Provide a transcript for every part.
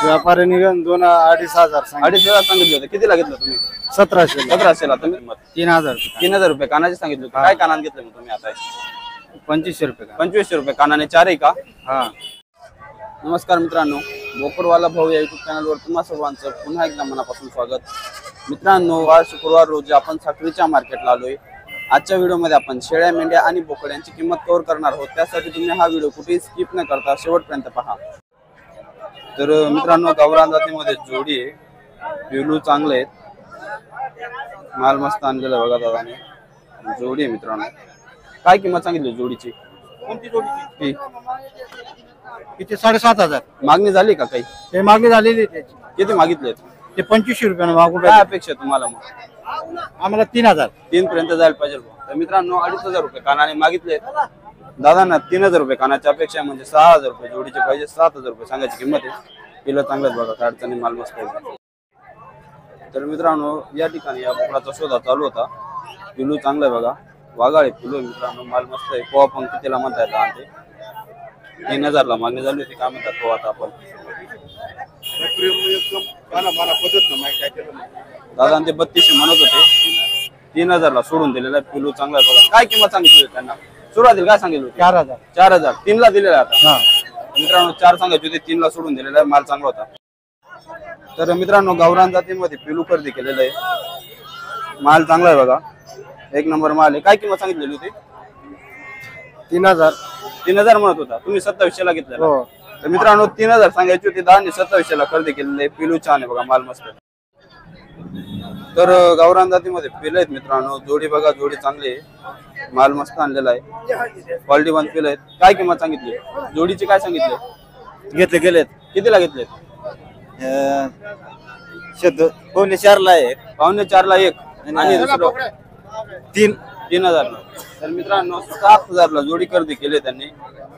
व्यापाऱ्याने घेऊन 2,000-2,500 सांगितले. 2,500 सांगितले होते. कितीला घेतलं तुम्ही? 1700. 1700ला. तुम्ही 3,000. 3,000 रुपये कानाचे सांगितले होते. काय कानान घेतले मग तुम्ही आता? 2500 रुपये. 2500 रुपये कानाने 4 आहे का? हा. नमस्कार मित्रांनो, बोकडवाला भाऊ या युट्यूब चॅनलवर तुम्हा सर्वांचं पुन्हा एकदा मनापासून स्वागत. मित्रांनो, आज शुक्रवार रोजी आपण साखरीच्या मार्केटला आलोय. आजच्या व्हिडिओमध्ये आपण शेळ्या, मेंढ्या आणि बोकड्यांची किंमत कव्हर करणार आहोत. त्यासाठी तुम्ही हा व्हिडिओ कुठेही स्किप न करता शेवटपर्यंत पहा. तर मित्रांनो, गावरान जातीमध्ये जोडी आहे, पिलू चांगले आहेत, माल मस्त आणलेला बघा दादाने. जोडी आहे मित्रांनो. काय किंमत सांगितली जोडीची? कोणती जोडीची? किती? 7,500. मागणी झाली का काही? ते मागणी झालेली त्याची. किती मागितले? ते 2500 रुपयाने मागून. काय अपेक्षा तुम्हाला? मग आम्हाला 3,000. 3 पर्यंत जायला पाहिजे. तर मित्रांनो, 2,500 रुपये कानाने मागितले दादांना. 3,000 रुपये कानाची अपेक्षा, म्हणजे 6,000 रुपये जोडीचे पाहिजे. 7,000 रुपये सांगायची किंमत आहे. पिलं चांगलंच बघा, काय अडचणी, माल मस्त आहे. तर मित्रांनो, या ठिकाणी या बोकडाचा शोधा चालू होता. पिलू चांगलं आहे बघा, वाघाळे पिलू मित्रांनो, माल मस्त आहे. पोहा पण कितीला म्हणता येतात आणि 3,000ला मागणी झाली होती. काय म्हणतात पोहा आता आपण? दादा ते 3200 म्हणत होते. 3,000ला सोडून दिलेला आहे. पिलू चांगला आहे बघा. काय किंमत सांगितली होती त्यांना? सुरुवातीला काय सांगितलं? 4,000. 4,000. 3ला दिलेला आहे आता. मित्रांनो, 4 सांगायचे होते, 3ला सोडून दिलेला आहे. माल चांगला होता. तर मित्रांनो, गावरान जातीमध्ये पिलू खरेदी केलेलं आहे. माल चांगला आहे बघा, एक नंबर माल आहे. काय किंमत सांगितलेली होती? 3,000. 3,000 म्हणत होता. तुम्ही 2700ला घेतलेला. हो. तर मित्रांनो, 3,000 सांगायची होती. दादांनी 2700ला खरेदी केलेलं आहे. पिलू छान आहे बघा, माल मस्त आहे. तर गावरान जातीमध्ये पिलं आहेत मित्रांनो. जोडी बघा, जोडी चांगली आहे, माल मस्त आणलेला आहे. क्वालिटी वन पिलं आहेत. काय किंमत सांगितली जोडीची? काय सांगितले? घेतले गेलेत. कितीला घेतले? 4.5ला एक. 4.5ला एक आणि 3,000ला. तर मित्रांनो, 7,000ला जोडी खरेदी केली त्यांनी.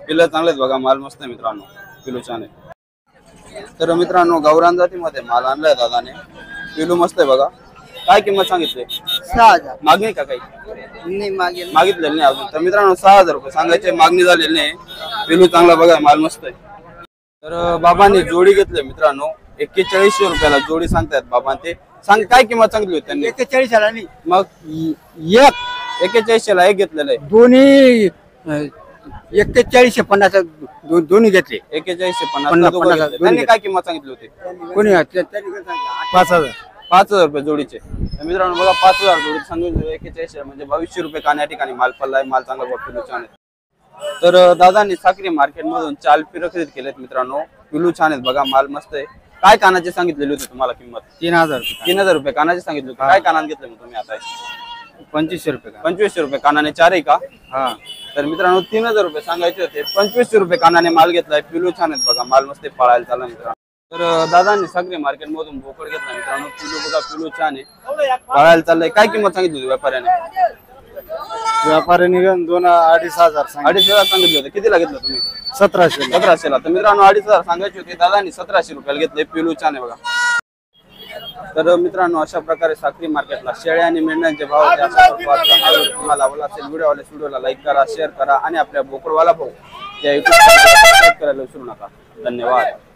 पिलं चांगलेच बघा, माल मस्त आहे मित्रांनो, पिलू छान आहे. तर मित्रांनो, गावरान जातीमध्ये माल आणलाय दादाने. पिलू मस्त आहे बघा. काय किंमत सांगितली? 6,000. मागणी का काही? नाही मागितलेली नाही अजून. तर मित्रांनो, 6,000 रुपये सांगायचे, मागणी झालेली नाही. पिलू चांगला बघा, माल मस्त आहे. तर बाबांनी जोडी घेतली मित्रांनो. 4100 रुपयाला जोडी सांगतायत बाबा. ते सांग, काय किंमत सांगितली होती त्यांनी? 41ला नाही, मग एक 4100ला एक घेतलेलं आहे. दोन्ही 4150 दोन्ही घेतले. 4150. त्यांनी काय किंमत सांगितली होती? कोणी 5,000. 5,000 रुपये जोडीचे. तर मित्रांनो बघा, 5,000 जोडी सांगून 4100 म्हणजे 2200 रुपये कान्या ठिकाणी माल पडलाय. माल चांगला बघ, पिलू छान आहे. तर दादांनी साखरी मार्केट मधून 4 पिरं खरेदी केलेत मित्रांनो. पिलू छान आहेत बघा, माल मस्त आहे. काय कानाचे सांगितलेली होती तुम्हाला किंमत? 3,000. 3,000 रुपये कानाचे सांगितले होते. काय कानान घेतले मग तुम्ही आता? 2500 रुपये. 2500 रुपये कानाने 4 आहे का? हा. तर मित्रांनो, 3,000 रुपये सांगायचे होते. 2500 रुपये कानाने माल घेतलाय. पिलू छान आहेत बघा, माल मस्त पळायला चालला मित्रांनो. तर दादांनी साखरी मार्केट मधून बोकड घेतला मित्रांनो. पिलू बघा, पिलू छान आहे, पळायला चाललंय. काय किंमत सांगितली होती व्यापाऱ्याने? व्यापाऱ्याने घेऊन 2,000-2,500 सांगितले. 2,500 सांगितले होते. कितीला घेतलं तुम्ही? 1700. 1700ला. तर मित्रांनो, 2,500 सांगायचे होते, दादांनी 1700 रुपयाला घेतले. पिलू छान आहे बघा. तर मित्रांनो, अशा प्रकारे साखरी मार्केटला शेळ्या आणि मेंढ्यांचे भाव तुम्हाला आवडला असेल व्हिडिओला लाईक करा, शेअर करा आणि आपल्या बोकडवाला भाऊ या युट्यूब चॅनलला सबस्क्राईब करायला विसरू नका. धन्यवाद.